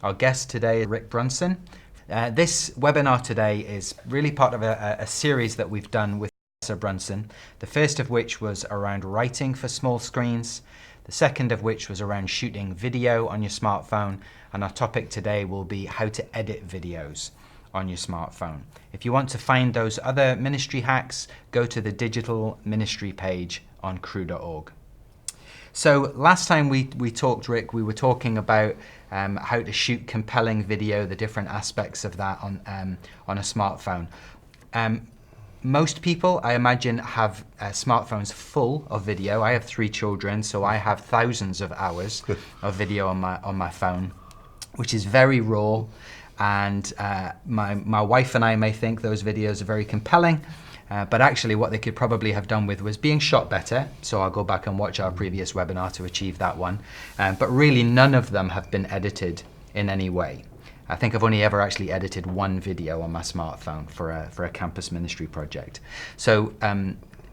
Our guest today is Rick Brunson. This webinar today is really part of a series that we've done with Professor Brunson, the first of which was around writing for small screens, the second of which was around shooting video on your smartphone, and our topic today will be how to edit videos on your smartphone. If you want to find those other ministry hacks, go to the digital ministry page on crew.org. So last time we talked, Rick, we were talking about how to shoot compelling video, the different aspects of that on a smartphone. Most people, I imagine, have smartphones full of video. I have 3 children, so I have thousands of hours of video on my phone, which is very raw. And my wife and I may think those videos are very compelling. But actually what they could probably have done with was being shot better. So I'll go back and watch our previous webinar to achieve that one. But really none of them have been edited in any way. I think I've only ever actually edited one video on my smartphone for a campus ministry project. So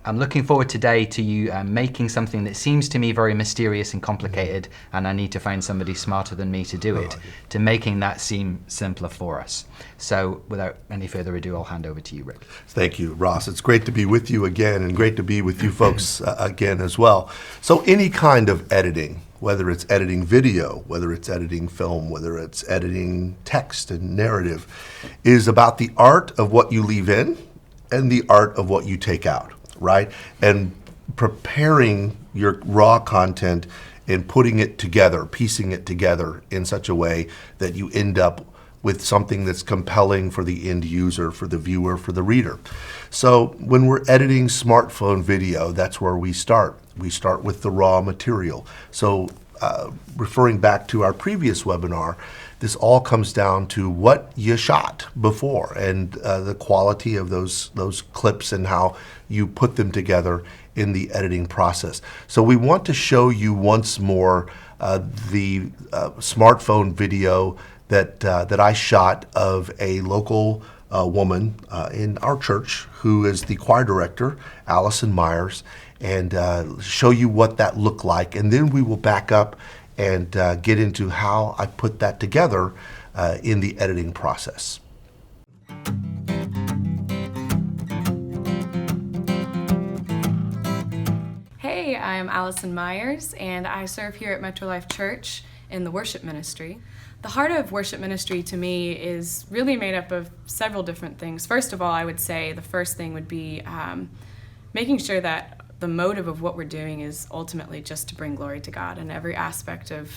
I'm looking forward today to you making something that seems to me very mysterious and complicated, and I need to find somebody smarter than me to do it, to making that seem simpler for us. So without any further ado, I'll hand over to you, Rick. Thank you, Ross. It's great to be with you again, and great to be with you folks again as well. So any kind of editing, whether it's editing video, whether it's editing film, whether it's editing text and narrative, is about the art of what you leave in and the art of what you take out. Right? And preparing your raw content and putting it together, piecing it together in such a way that you end up with something that's compelling for the end user, for the viewer, for the reader. So when we're editing smartphone video, that's where we start. We start with the raw material. So referring back to our previous webinar, this all comes down to what you shot before and the quality of those clips and how you put them together in the editing process. So we want to show you once more the smartphone video that I shot of a local woman in our church who is the choir director, Allison Myers, and show you what that looked like. And then we will back up and get into how I put that together in the editing process. Hey, I'm Allison Myers, and I serve here at Metro Life Church in the worship ministry. The heart of worship ministry to me is really made up of several different things. First of all, I would say the first thing would be making sure that the motive of what we're doing is ultimately just to bring glory to God in every aspect of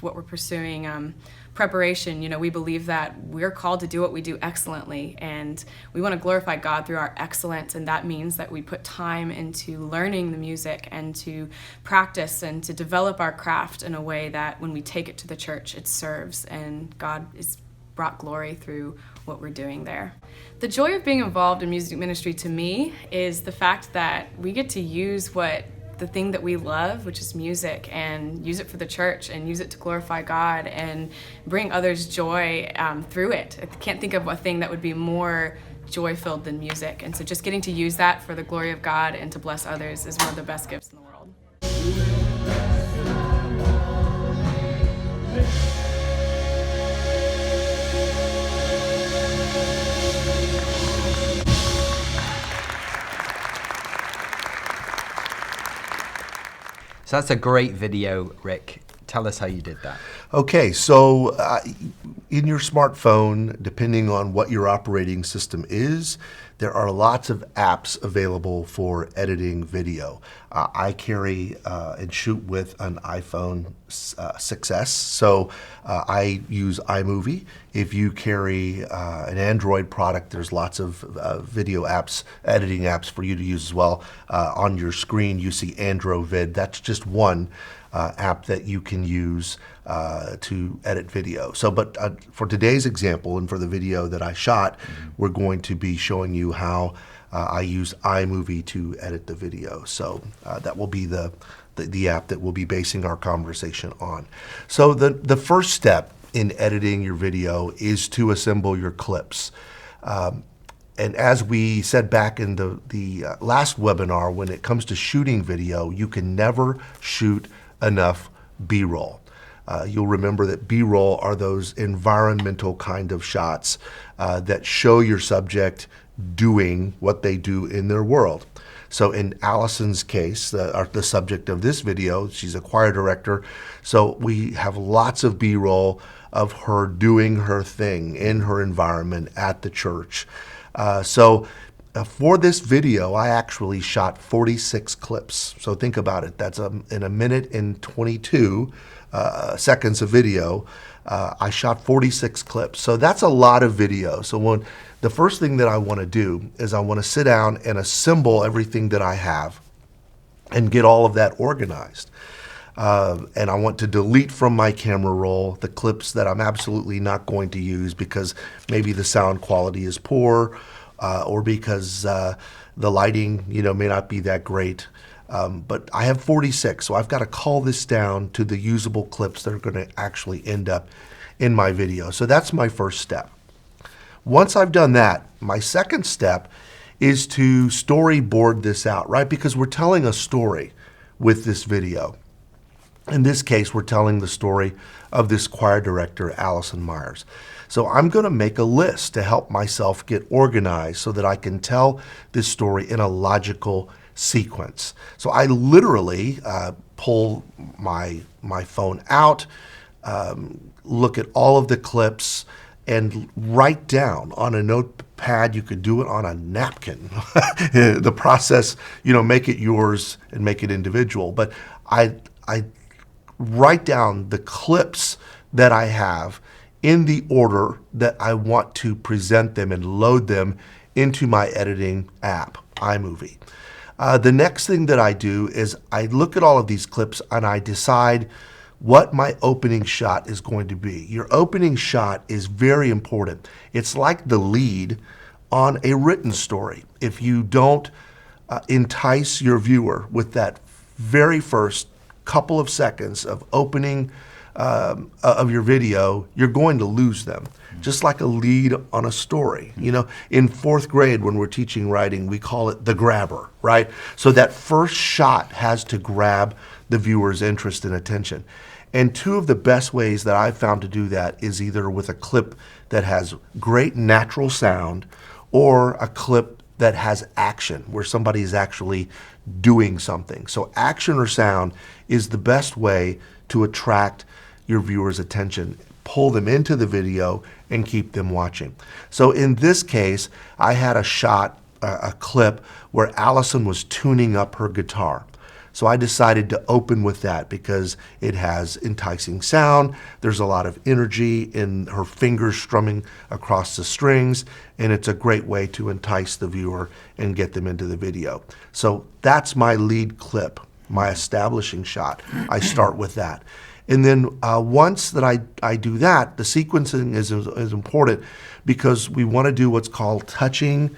what we're pursuing. Preparation, we believe that we're called to do what we do excellently, and we want to glorify God through our excellence, and that means that we put time into learning the music and to practice and to develop our craft in a way that when we take it to the church, it serves, and God is brought glory through what we're doing there. The joy of being involved in music ministry to me is the fact that we get to use the thing that we love, which is music, and use it for the church and use it to glorify God and bring others joy through it. I can't think of a thing that would be more joy-filled than music. And so just getting to use that for the glory of God and to bless others is one of the best gifts in the world. So that's a great video, Rick. Tell us how you did that. Okay, so in your smartphone, depending on what your operating system is, there are lots of apps available for editing video. I carry and shoot with an iPhone 6S, so I use iMovie. If you carry an Android product, there's lots of video apps, editing apps for you to use as well. On your screen, you see AndroVid. That's just one app that you can use to edit video. So, but for today's example and for the video that I shot, we're going to be showing you how I use iMovie to edit the video. So that will be the app that we'll be basing our conversation on. So the first step in editing your video is to assemble your clips. And as we said back in the last webinar, when it comes to shooting video, you can never shoot enough B-roll. You'll remember that B-roll are those environmental kind of shots that show your subject doing what they do in their world. So in Allison's case, the subject of this video, she's a choir director, so we have lots of B-roll of her doing her thing in her environment at the church. For this video, I actually shot 46 clips. So think about it. That's in a minute and 22 seconds of video. I shot 46 clips. So that's a lot of video. So the first thing that I want to do is I want to sit down and assemble everything that I have and get all of that organized. And I want to delete from my camera roll the clips that I'm absolutely not going to use because maybe the sound quality is poor or because the lighting, may not be that great. But I have 46, so I've got to call this down to the usable clips that are going to actually end up in my video. So that's my first step. Once I've done that, my second step is to storyboard this out, right? Because we're telling a story with this video. In this case, we're telling the story of this choir director, Allison Myers. So I'm going to make a list to help myself get organized so that I can tell this story in a logical sequence. So I literally pull my phone out, look at all of the clips, and write down on a notepad. You could do it on a napkin. The process, make it yours and make it individual. But I write down the clips that I have in the order that I want to present them and load them into my editing app, iMovie. The next thing that I do is I look at all of these clips and I decide what my opening shot is going to be. Your opening shot is very important. It's like the lead on a written story. If you don't entice your viewer with that very first couple of seconds of opening of your video, you're going to lose them. Just like a lead on a story. In fourth grade when we're teaching writing, we call it the grabber, right? So that first shot has to grab the viewer's interest and attention. And two of the best ways that I've found to do that is either with a clip that has great natural sound or a clip that has action, where somebody is actually doing something. So action or sound is the best way to attract your viewer's attention, pull them into the video, and keep them watching. So in this case, I had a clip where Allison was tuning up her guitar. So I decided to open with that because it has enticing sound, there's a lot of energy in her fingers strumming across the strings, and it's a great way to entice the viewer and get them into the video. So that's my lead clip, my establishing shot. I start with that. And then once that I do that, the sequencing is important because we want to do what's called touching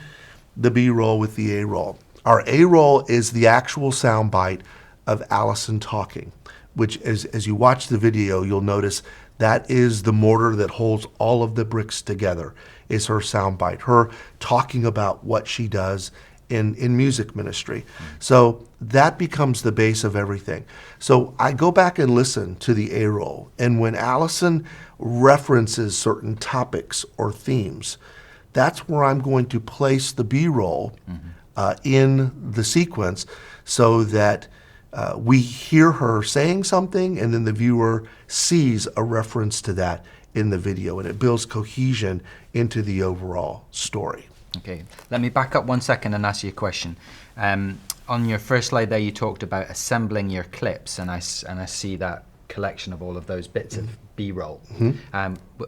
the B-roll with the A-roll. Our A-roll is the actual sound bite of Allison talking, which as you watch the video, you'll notice that is the mortar that holds all of the bricks together, is her sound bite, her talking about what she does in music ministry. So that becomes the base of everything. So I go back and listen to the A-roll, and when Allison references certain topics or themes, that's where I'm going to place the B-roll in the sequence so that we hear her saying something and then the viewer sees a reference to that in the video, and it builds cohesion into the overall story. Okay, let me back up 1 second and ask you a question. On your first slide there, you talked about assembling your clips, and I see that collection of all of those bits of B-roll.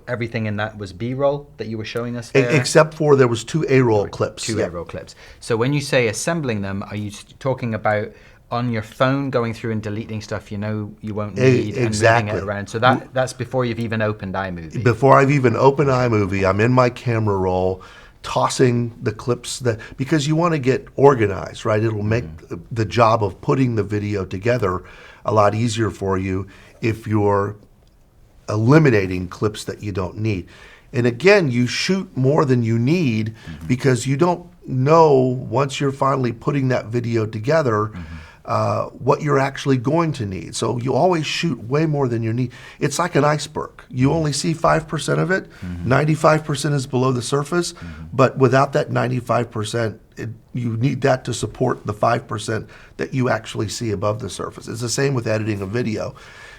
Everything in that was B-roll that you were showing us there? Except for there was two A-roll clips. Two A-roll clips. So when you say assembling them, are you talking about on your phone going through and deleting stuff you won't need and moving it around? So that's before you've even opened iMovie? Before I've even opened iMovie, I'm in my camera roll, tossing the clips because you want to get organized, right? It'll make the job of putting the video together a lot easier for you if you're eliminating clips that you don't need. And again, you shoot more than you need because you don't know once you're finally putting that video together what you're actually going to need. So you always shoot way more than you need. It's like an iceberg. You only see 5% of it. 95% is below the surface, but without that 95%, you need that to support the 5% that you actually see above the surface. It's the same with editing a video.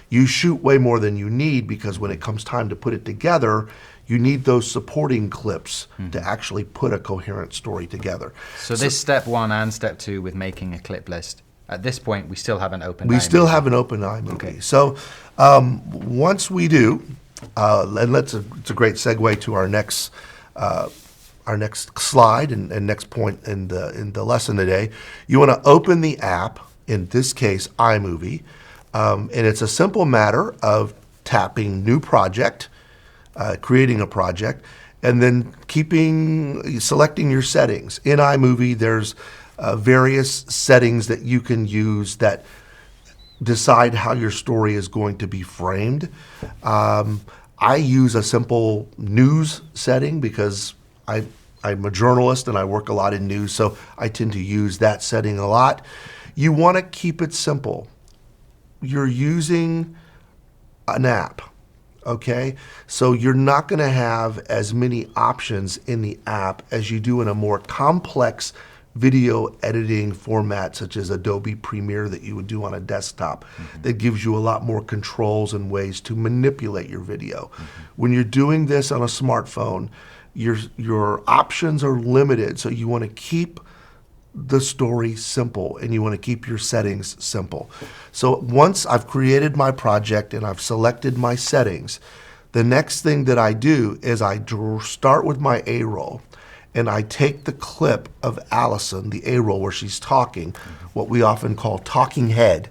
You shoot way more than you need because when it comes time to put it together, you need those supporting clips to actually put a coherent story together. So this step 1 and step 2 with making a clip list, at this point we still have an open We iMovie. still have an open iMovie. Okay. So once we do, and it's a great segue to our next slide and next point in the lesson today. You want to open the app, in this case iMovie, and it's a simple matter of tapping New Project, creating a project, and then selecting your settings. In iMovie, there's various settings that you can use that decide how your story is going to be framed. I use a simple news setting because I'm a journalist and I work a lot in news, so I tend to use that setting a lot. You want to keep it simple. You're using an app, okay? So you're not going to have as many options in the app as you do in a more complex video editing format such as Adobe Premiere that you would do on a desktop that gives you a lot more controls and ways to manipulate your video. When you're doing this on a smartphone, your options are limited, so you want to keep the story simple and you want to keep your settings simple. So once I've created my project and I've selected my settings, the next thing that I do is I start with my A-roll and I take the clip of Allison, the A-roll where she's talking, what we often call talking head.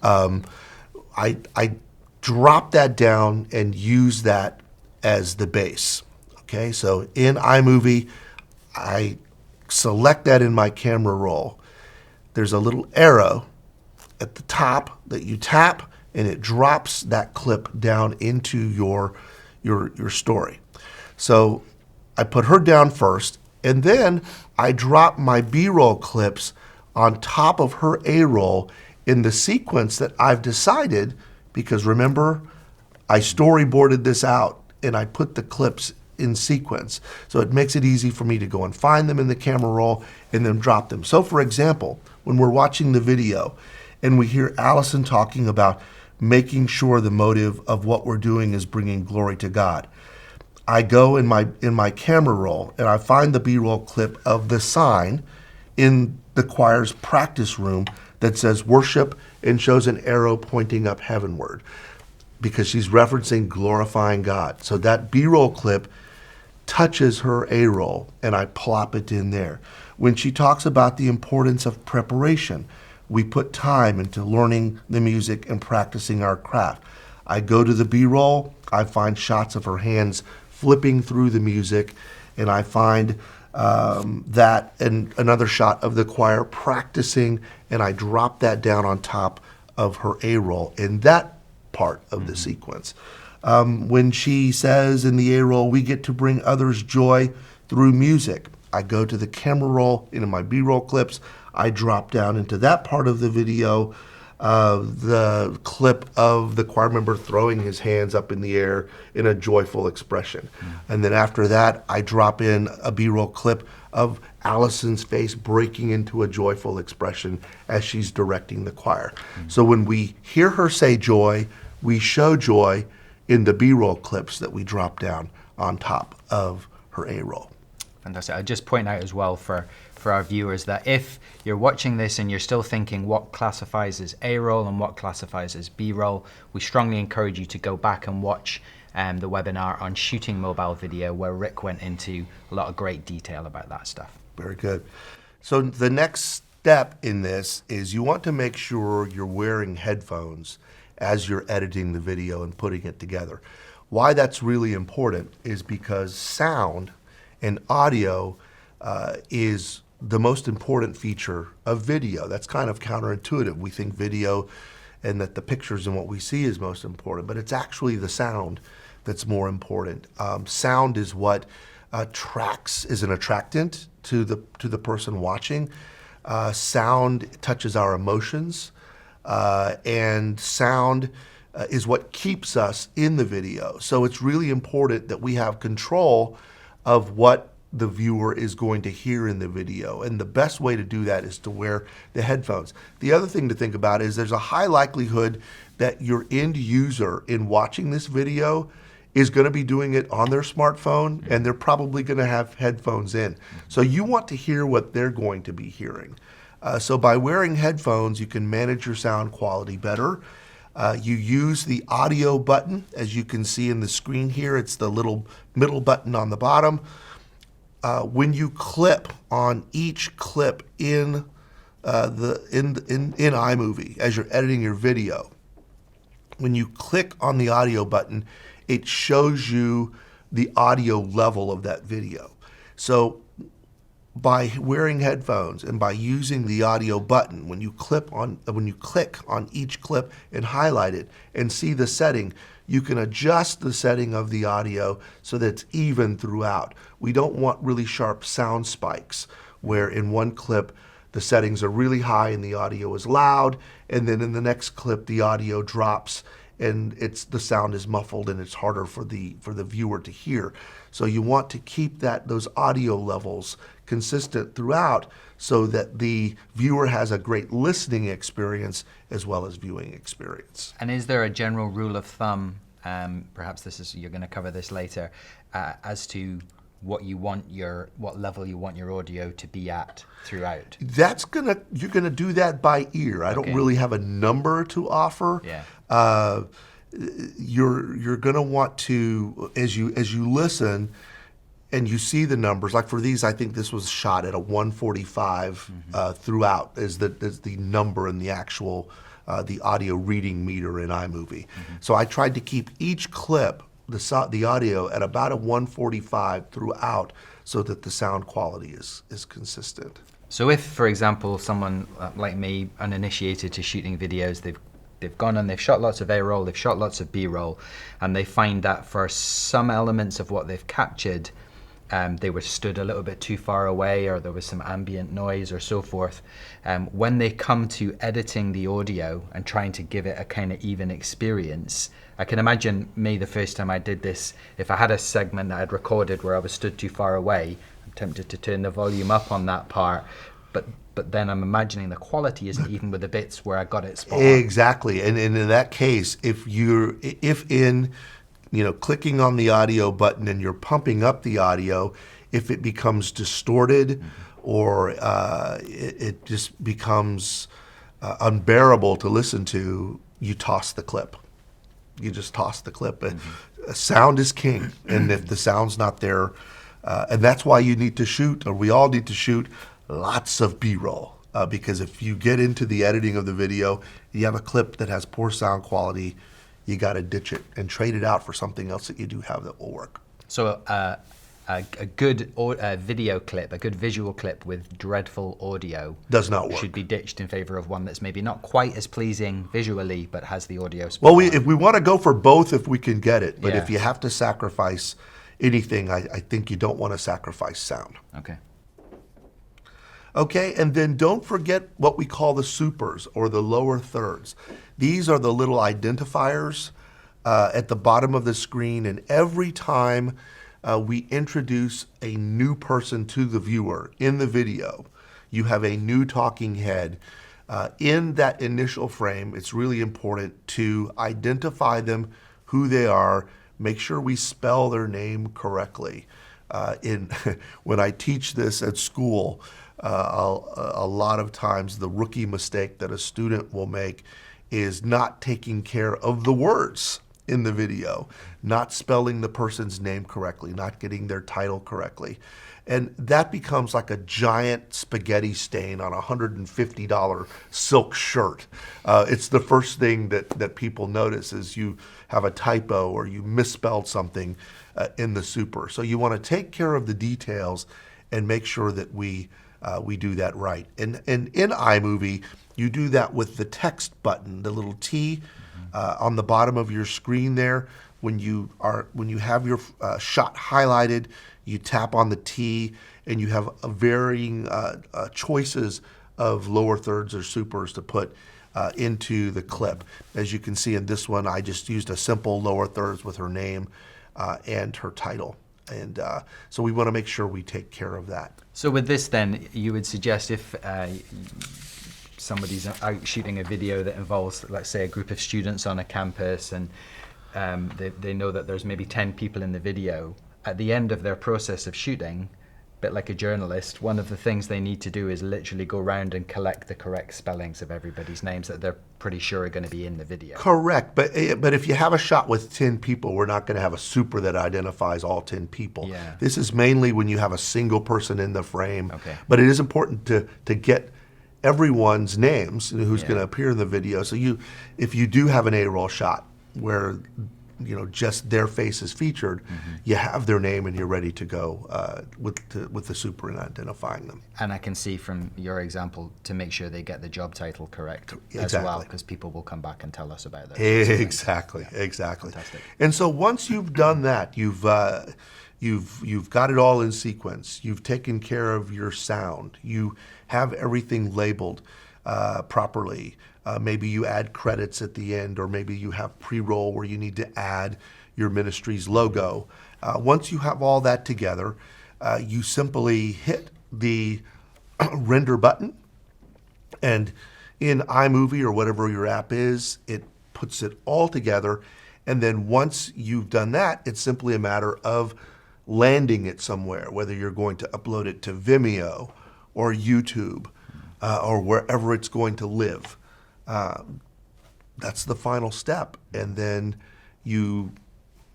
I drop that down and use that as the base. Okay, so in iMovie, I select that in my camera roll. There's a little arrow at the top that you tap and it drops that clip down into your story. So I put her down first and then I drop my B-roll clips on top of her A-roll in the sequence that I've decided, because remember, I storyboarded this out and I put the clips in sequence. So it makes it easy for me to go and find them in the camera roll and then drop them. So for example, when we're watching the video and we hear Allison talking about making sure the motive of what we're doing is bringing glory to God, I go in my camera roll and I find the B-roll clip of the sign in the choir's practice room that says worship and shows an arrow pointing up heavenward because she's referencing glorifying God. So that B-roll clip touches her A-roll and I plop it in there. When she talks about the importance of preparation, we put time into learning the music and practicing our craft. I go to the B-roll, I find shots of her hands flipping through the music, and I find that and another shot of the choir practicing, and I drop that down on top of her A-roll in that part of the sequence. When she says in the A-roll, we get to bring others joy through music, I go to the camera roll into my B-roll clips, I drop down into that part of the video, the clip of the choir member throwing his hands up in the air in a joyful expression. And then after that, I drop in a B-roll clip of Allison's face breaking into a joyful expression as she's directing the choir. So when we hear her say joy, we show joy in the B-roll clips that we drop down on top of her A-roll. Fantastic. I'd just point out as well for our viewers that if you're watching this and you're still thinking what classifies as A-roll and what classifies as B-roll, we strongly encourage you to go back and watch the webinar on shooting mobile video where Rick went into a lot of great detail about that stuff. Very good. So the next step in this is you want to make sure you're wearing headphones as you're editing the video and putting it together. Why that's really important is because sound and audio is the most important feature of video. That's kind of counterintuitive. We think video and that the pictures and what we see is most important, but it's actually the sound that's more important. Sound is what is an attractant to the person watching. Sound touches our emotions, and sound is what keeps us in the video. So it's really important that we have control of what the viewer is going to hear in the video. And the best way to do that is to wear the headphones. The other thing to think about is there's a high likelihood that your end user in watching this video is going to be doing it on their smartphone, and they're probably going to have headphones in. So you want to hear what they're going to be hearing. So by wearing headphones, you can manage your sound quality better. You use the audio button, as you can see in the screen here. It's the little middle button on the bottom. When you clip on each clip in iMovie as you're editing your video, when you click on the audio button, it shows you the audio level of that video. So by wearing headphones and by using the audio button, when you click on each clip and highlight it and see the setting, you can adjust the setting of the audio so that it's even throughout. We don't want really sharp sound spikes where in one clip the settings are really high and the audio is loud, and then in the next clip the audio drops and the sound is muffled and it's harder for the viewer to hear. So you want to keep those audio levels consistent throughout so that the viewer has a great listening experience as well as viewing experience. And is there a general rule of thumb, perhaps you're going to cover this later, as to what level you want your audio to be at throughout? You're gonna do that by ear. I don't really have a number to offer. Yeah. You're gonna want to, as you listen and you see the numbers, like for these, I think this was shot at a 145 throughout is the number in the actual the audio reading meter in iMovie. So I tried to keep each clip, the audio, at about a 145 throughout so that the sound quality is consistent. So if, for example, someone like me, uninitiated to shooting videos, they've gone and they've shot lots of A-roll, they've shot lots of B-roll, and they find that for some elements of what they've captured, they were stood a little bit too far away, or there was some ambient noise or so forth. When they come to editing the audio and trying to give it a kind of even experience, I can imagine me the first time I did this, if I had a segment that I'd recorded where I was stood too far away, I'm tempted to turn the volume up on that part, but then I'm imagining the quality isn't even with the bits where I got it spot on. Exactly, and in that case, if in clicking on the audio button and you're pumping up the audio, if it becomes distorted or it just becomes unbearable to listen to, you toss the clip. You just toss the clip. Sound is king, and if the sound's not there, and that's why you need to shoot, or we all need to shoot, lots of B-roll. Because if you get into the editing of the video, you have a clip that has poor sound quality, you got to ditch it and trade it out for something else that you do have that will work. So a good video clip, a good visual clip with dreadful audio does not work. Should be ditched in favor of one that's maybe not quite as pleasing visually, but has the audio spot. Well, if we want to go for both, if we can get it, but if you have to sacrifice anything, I think you don't want to sacrifice sound. Okay. Okay, and then don't forget what we call the supers, or the lower thirds. These are the little identifiers at the bottom of the screen, and every time we introduce a new person to the viewer in the video, you have a new talking head. In that initial frame, it's really important to identify them, who they are, make sure we spell their name correctly. When I teach this at school, a lot of times the rookie mistake that a student will make is not taking care of the words in the video, not spelling the person's name correctly, not getting their title correctly. And that becomes like a giant spaghetti stain on a $150 silk shirt. It's the first thing that people notice is you have a typo or you misspelled something in the super. So you want to take care of the details and make sure that we do that right. And in iMovie, you do that with the text button, the little T on the bottom of your screen there. When you have your shot highlighted, you tap on the T, and you have varying choices of lower thirds or supers to put into the clip. As you can see in this one, I just used a simple lower thirds with her name and her title. And so we want to make sure we take care of that. So with this then, you would suggest if somebody's out shooting a video that involves, let's say, a group of students on a campus, and they know that there's maybe 10 people in the video, at the end of their process of shooting, a bit like a journalist, one of the things they need to do is literally go around and collect the correct spellings of everybody's names that they're pretty sure are going to be in the video. Correct, but if you have a shot with 10 people, we're not going to have a super that identifies all 10 people. Yeah. This is mainly when you have a single person in the frame. Okay. But it is important to get everyone's names who's Yeah. going to appear in the video. So if you do have an A-roll shot where just their face is featured, you have their name and you're ready to go with the super in identifying them. And I can see from your example to make sure they get the job title correct as Exactly. well, because people will come back and tell us about that. Exactly, exactly. Fantastic. And so once you've done that, you've got it all in sequence. You've taken care of your sound. You have everything labeled properly. Maybe you add credits at the end, or maybe you have pre-roll where you need to add your ministry's logo. Once you have all that together, you simply hit the render button, and in iMovie or whatever your app is, it puts it all together. And then once you've done that, it's simply a matter of landing it somewhere, whether you're going to upload it to Vimeo or YouTube or wherever it's going to live. That's the final step. And then you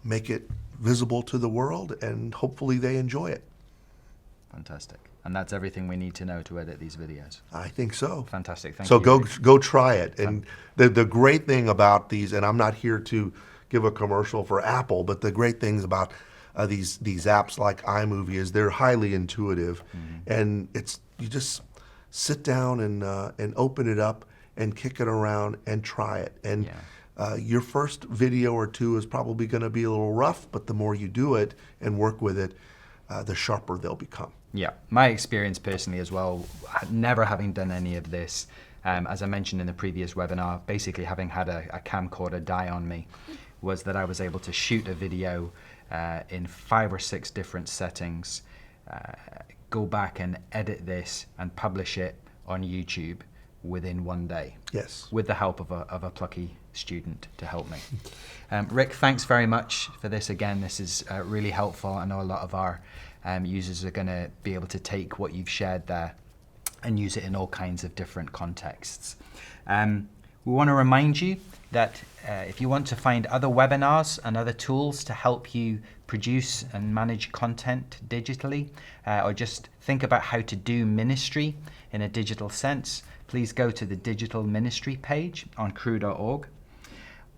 make it visible to the world, and hopefully they enjoy it. Fantastic. And that's everything we need to know to edit these videos. I think so. Fantastic. Thank So you. go try it. And the great thing about these, and I'm not here to give a commercial for Apple, but the great things about these apps like iMovie is they're highly intuitive, and you just sit down and open it up and kick it around and try it. And your first video or two is probably going to be a little rough, but the more you do it and work with it, the sharper they'll become. Yeah, my experience personally as well, never having done any of this, as I mentioned in the previous webinar, basically having had a camcorder die on me, was that I was able to shoot a video in 5 or 6 different settings, go back and edit this and publish it on YouTube within one day. Yes. With the help of a plucky student to help me. Rick, thanks very much for this again. This is really helpful. I know a lot of our users are going to be able to take what you've shared there and use it in all kinds of different contexts. We want to remind you that if you want to find other webinars and other tools to help you produce and manage content digitally, or just think about how to do ministry in a digital sense, please go to the digital ministry page on crew.org.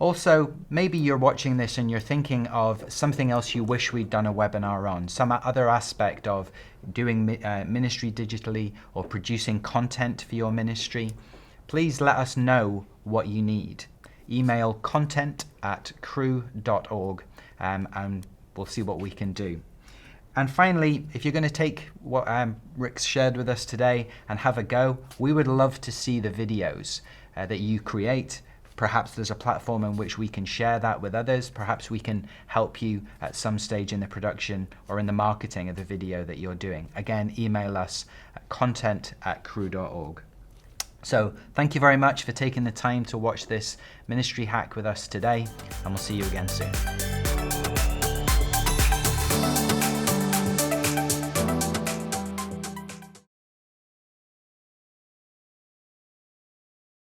Also, maybe you're watching this and you're thinking of something else you wish we'd done a webinar on, some other aspect of doing ministry digitally or producing content for your ministry. Please let us know what you need. Email content@crew.org and we'll see what we can do. And finally, if you're going to take what Rick's shared with us today and have a go, we would love to see the videos that you create. Perhaps there's a platform in which we can share that with others. Perhaps we can help you at some stage in the production or in the marketing of the video that you're doing. Again, email us at content@crew.org. So thank you very much for taking the time to watch this ministry hack with us today, and we'll see you again soon.